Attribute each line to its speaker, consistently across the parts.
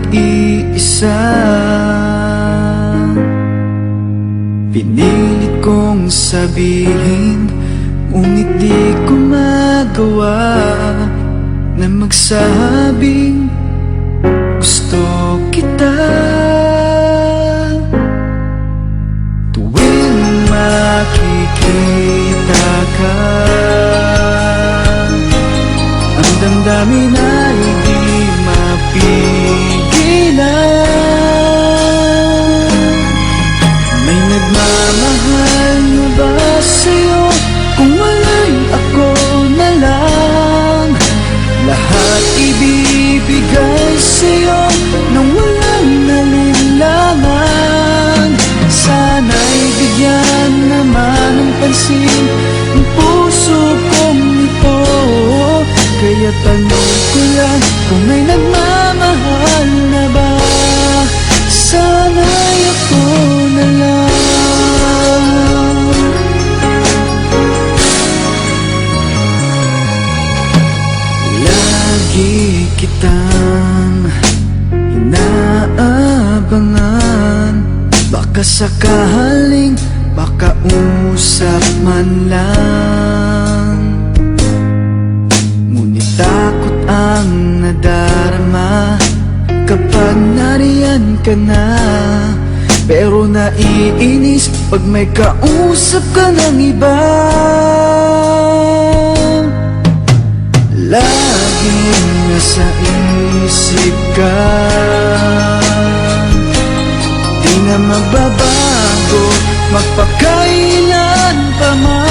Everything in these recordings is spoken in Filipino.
Speaker 1: nag-iisa. Pinilit kong sabihin, ngunit di ko magawa na magsabing gusto kita. Tuwing makikita ka, ang damdamin ay di mapigilan. May nagmamahal na ba sa'yo? Kung wala'y ako na lang, lahat ibibigay sa'yo nang walang nalinlangan. Sana'y bigyan naman ng pansin ang puso kong ito. Kaya tanong ko lang kung may nagmamahal na ba. Sana'y ako na lang. Lagi kitang inaabangan, baka sakaling makausap man lang. Ngunit takot ang nadarama kapag nariyan ka na. Pero naiinis pag may kausap ka ng iba. Laging nasa isip ka, di na magbabago magpakailan pa man.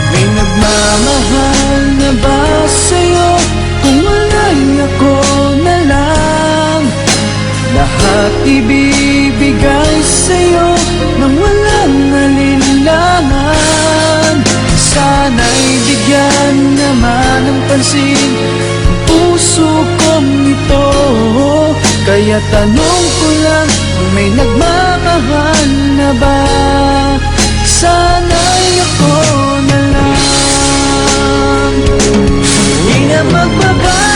Speaker 1: May nagmamahal na ba sa'yo? Kung wala'y ako na lang, lahat ibibigay sa'yo nang walang nalinlangan. Sana'y bigyan naman ng pansin ang puso kong ito. Kaya tanong ko lang kung may nagmamahal na ba. Sana'y ako na lang, di na magbabago